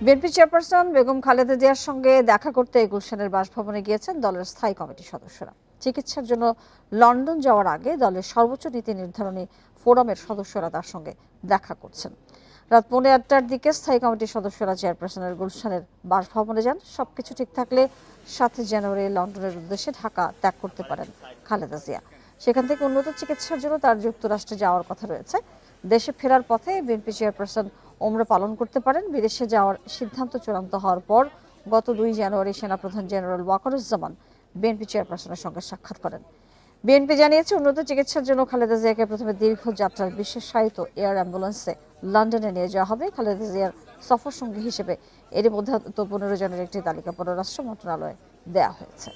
BNP chairperson Begum Khaleda জিয়ার সঙ্গে দেখা করতে গুলশানের বাসভবনে গিয়েছেন দলের স্থায়ী কমিটির সদস্যরা। চিকিৎসার জন্য লন্ডন যাওয়ার আগে দলের সর্বোচ্চ নীতি নির্ধারণী ফোরামের সদস্যরা তার সঙ্গে দেখা করছেন। রাত 8:45টার দিকে স্থায়ী কমিটির সদস্যরা চেয়ারপারসনের গুলশানের বাসভবনে যান। সবকিছু ঠিক থাকলে 7 জানুয়ারি লন্ডনের উদ্দেশ্যে ঢাকা ত্যাগ করতে পারেন খালেদা জিয়া। সেখান থেকে উন্নত চিকিৎসার জন্য তার যুক্তরাষ্ট্রে যাওয়ার কথা রয়েছে। দেশে ফেরার পথে বিএনপি চেয়ারপারসন ওমরা পালন করতে পারেন। বিদেশে যাওয়ার সিদ্ধান্ত চূড়ান্ত হওয়ার পর গত 2 জানুয়ারি সেনাপ্রধান জেনারেল ওয়াকারুজ্জামান বিএনপি চেয়ারপারসনের সঙ্গে সাক্ষাৎ করেন। বিএনপি জানিয়েছে, উন্নত চিকিৎসার জন্য খালেদা জিয়াকে প্রথমে দীর্ঘ যাত্রার বিশেষায়িত এয়ার অ্যাম্বুলেন্সে লন্ডনে নিয়ে যাওয়া হবে। খালেদা জিয়ার সফর সঙ্গী হিসেবে এর মধ্যে 15 জনের একটি তালিকা পররাষ্ট্র মন্ত্রণালয়ে দেওয়া হয়েছে।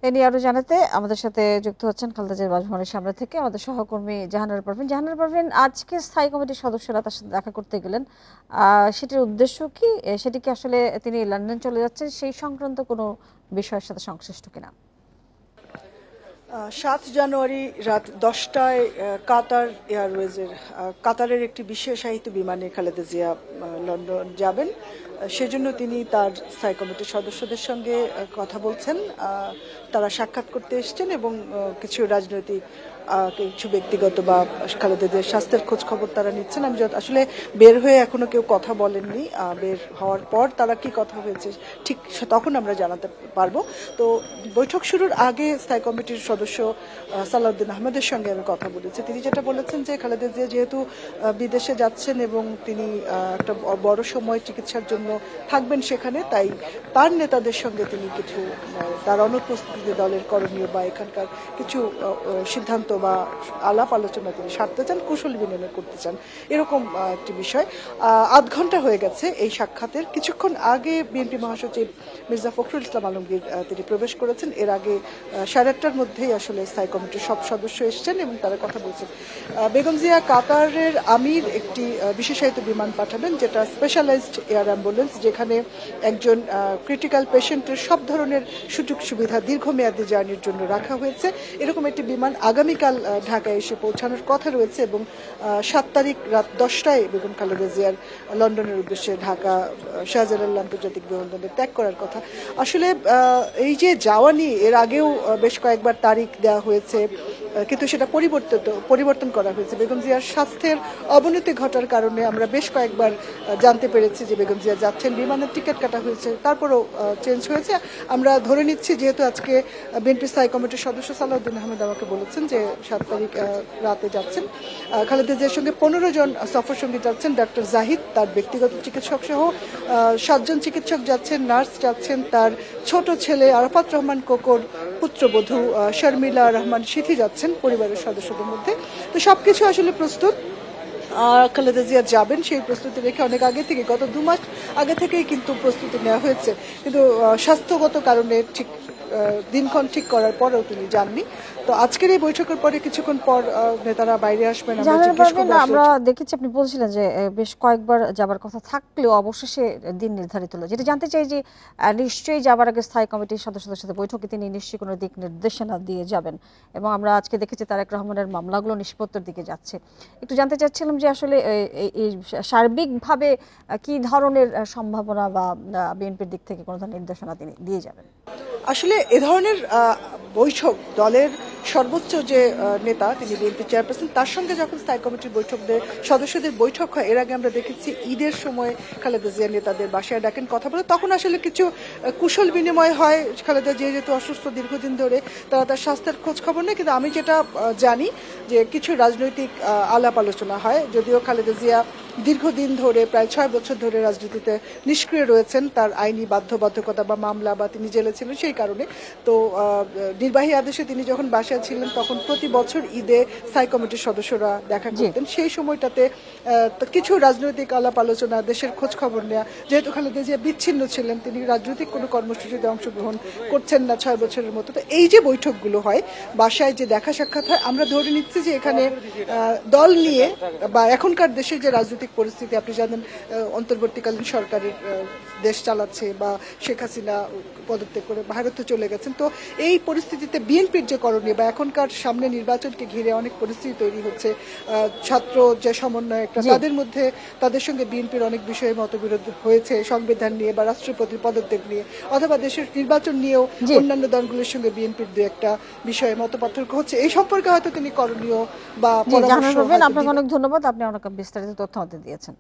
এ নিয়ে আরো জানাতে আমাদের সাথে যুক্ত হচ্ছেন খালেদা জিয়ার বাসভবনের সামনে থেকে আমাদের সহকর্মী জাহানারা পারভীন। জাহানারা পারভীন, আজকে স্থায়ী কমিটির সদস্যরা তার সাথে দেখা করতে গেলেন, সেটির উদ্দেশ্য কি? সেটি কি আসলে তিনি লন্ডন চলে যাচ্ছেন সেই সংক্রান্ত কোনো বিষয়ের সাথে সংশ্লিষ্ট কিনা? 7 জানুয়ারি রাত 10টায় কাতার এয়ারওয়েজের কাতারের একটি বিশেষায়িত বিমানে খালেদা জিয়া লন্ডন যাবেন। সেজন্য তিনি তার স্থায়ী কমিটির সদস্যদের সঙ্গে কথা বলছেন। তারা সাক্ষাৎ করতে এসছেন এবং কিছু রাজনৈতিক কিছু ব্যক্তিগত বা খালেদা জিয়ার স্বাস্থ্যের খোঁজ খবর তারা নিচ্ছেন। আমি আসলে বের হয়ে এখনো কেউ কথা বলেননি। বের হওয়ার পর তারা কি কথা হয়েছে ঠিক তখন আমরা জানাতে পারবো। তো বৈঠক শুরুর আগে স্থায়ী কমিটির সদস্য সালাউদ্দিন আহমেদের সঙ্গে আমি কথা বলেছি। তিনি যেটা বলেছেন যে খালেদা জিয়া যেহেতু বিদেশে যাচ্ছেন এবং তিনি একটা বড় সময় চিকিৎসার জন্য থাকবেন সেখানে, তাই তার নেতাদের সঙ্গে তিনি কিছু তার অনুপস্থিতি দলের করণীয় বা এখানকার কিছু সিদ্ধান্ত বা আলাপ আলোচনা তিনি সারতে চান, কুশল বিনিময় করতে চান, এরকম একটি বিষয়। আধ ঘন্টা হয়ে গেছে এই সাক্ষাতের। কিছুক্ষণ আগে বিএনপি মহাসচিব মির্জা ফখরুল ইসলাম আলমগীর তিনি প্রবেশ করেছেন। এর আগে 8:30টার মধ্যেই আসলে স্থায়ী কমিটির সব সদস্য এসছেন এবং তারা কথা বলছেন। বেগম জিয়া কাতারের আমির একটি বিশেষায়িত বিমান পাঠাবেন, যেটা স্পেশালাইজড এয়ার অ্যাম্বুলেন্স, যেখানে একজন ক্রিটিক্যাল পেশেন্টের সব ধরনের সুযোগ সুবিধা দীর্ঘমেয়াদী জার্নির জন্য রাখা হয়েছে। এরকম একটি বিমান আগামীকাল ঢাকায় এসে পৌঁছানোর কথা রয়েছে এবং 7 তারিখ রাত 10টায় বেগম খালেদা জিয়ার লন্ডনের উদ্দেশ্যে ঢাকা শাহজালাল আন্তর্জাতিক বিমানবন্দর ত্যাগ করার কথা। আসলে এই যে যাওয়া নিয়ে এর আগেও বেশ কয়েকবার তারিখ দেওয়া হয়েছে, কিন্তু সেটা পরিবর্তন করা হয়েছে। বেগম জিয়ার স্বাস্থ্যের অবনতি ঘটার কারণে আমরা বেশ কয়েকবার জানতে পেরেছি যে বেগম জিয়া যাচ্ছেন, বিমানের টিকিট কাটা হয়েছে, তারপরও চেঞ্জ হয়েছে। আমরা ধরে নিচ্ছি, যেহেতু আজকে বিএনপি স্থায়ী কমিটির সদস্য সালাউদ্দিন আহমেদ আমাকে বলেছেন যে 7 তারিখ রাতে যাচ্ছেন। খালেদা জিয়ার সঙ্গে 15 জন সফর সঙ্গী যাচ্ছেন। ডক্টর জাহিদ তার ব্যক্তিগত চিকিৎসক সহ 7 জন চিকিৎসক যাচ্ছেন, নার্স যাচ্ছেন, তার ছোট ছেলে আরাফাত রহমান কোকর, পুত্রবধূ শর্মিলা রহমান সিথি যাচ্ছেন পরিবারের সদস্যদের মধ্যে। তো সবকিছু আসলে প্রস্তুত। খালেদা জিয়া যাবেন সেই প্রস্তুতি রেখে অনেক আগে থেকে, গত 2 মাস আগে থেকেই কিন্তু প্রস্তুতি নেওয়া হয়েছে, কিন্তু স্বাস্থ্যগত কারণে ঠিক দিনক্ষণ ঠিক করার পরেও তিনি যাননি। তো আজকের এই বৈঠকের পরে কিছুক্ষণ পর নেতারা বাইরে আসবেন। আমরা দেখেছি আপনি বলছিলেন যে বেশ কয়েকবার যাবার কথা থাকলেও অবশেষে দিন নির্ধারিত হলো। যেটা জানতে চাই যে নিশ্চয়ই যাবার আগে স্থায়ী কমিটির সদস্যদের সাথে বৈঠকে তিনি নিশ্চয়ই কোনো দিক নির্দেশনা দিয়ে যাবেন, এবং আমরা আজকে দেখেছি তারেক রহমানের মামলাগুলো নিষ্পত্তির দিকে যাচ্ছে। একটু জানতে চাচ্ছিলাম যে আসলে এই সার্বিকভাবে কি ধরনের সম্ভাবনা বা বিএনপির দিক থেকে কোনো ধরনের নির্দেশনা তিনি দিয়ে যাবেন? আসলে এ ধরনের বৈঠক দলের সর্বোচ্চ যে নেতা তিনি বিএনপি চেয়ারপারসন, তার সঙ্গে যখন স্থায়ী কমিটির সদস্যদের বৈঠক হয়, এর আগে আমরা দেখেছি ঈদের সময় খালেদা জিয়া নেতাদের বাসায় ডাকেন, কথা বলে, তখন আসলে কিছু কুশল বিনিময় হয়। খালেদা জিয়া যেহেতু অসুস্থ দীর্ঘদিন ধরে, তারা তার স্বাস্থ্যের খোঁজ খবর নেই। কিন্তু আমি যেটা জানি যে কিছু রাজনৈতিক আলাপ আলোচনা হয়, যদিও খালেদা জিয়া দীর্ঘদিন ধরে প্রায় 6 বছর ধরে রাজনীতিতে নিষ্ক্রিয় রয়েছেন, তার আইনি বাধ্যবাধকতা বা মামলা বা তিনি জেলে ছিলেন সেই কারণে। তো নির্বাহী আদেশে তিনি যখন বাসায় ছিলেন তখন প্রতি বছর ঈদে স্থায়ী কমিটির সদস্যরা দেখা করতেন। সেই সময়টাতে কিছু রাজনৈতিক আলাপ আলোচনা, দেশের খোঁজ খবর নেওয়া, যেহেতু খালেদা জিয়া বিচ্ছিন্ন ছিলেন, তিনি রাজনৈতিক কোনো কর্মসূচিতে অংশগ্রহণ করছেন না 6 বছরের মতো। তো এই যে বৈঠকগুলো হয়, বাসায় যে দেখা সাক্ষাৎ হয়, আমরা ধরে নিচ্ছি যে এখানে দল নিয়ে বা এখনকার দেশের যে রাজনৈতিক আর্থিক পরিস্থিতি আপনি জানেন, অন্তর্বর্তীকালীন সরকারের দেশ চালাচ্ছে বা শেখ হাসিনা পদত্যাগ করে ভারতে চলে গেছেন। তো এই পরিস্থিতিতে বিএনপির যে করণীয় বা এখনকার সামনে নির্বাচনকে ঘিরে অনেক পরিস্থিতি তৈরি হচ্ছে, ছাত্র যে সমন্বয়করা তাদের মধ্যে তাদের সঙ্গে বিএনপির অনেক বিষয়ে মতবিরোধ হয়েছে, সংবিধান নিয়ে বা রাষ্ট্রপতির পদত্যাগ নিয়ে অথবা দেশের নির্বাচন নিয়েও অন্যান্য দলগুলোর সঙ্গে বিএনপির দু একটা বিষয়ে মতপার্থক্য হচ্ছে। এই সম্পর্কে হয়তো তিনি করণীয় বা পরামর্শ আপনাকে অনেক ধন্যবাদ, আপনি অনেক বিস্তারিত তথ্য আমাদের দিয়েছেন।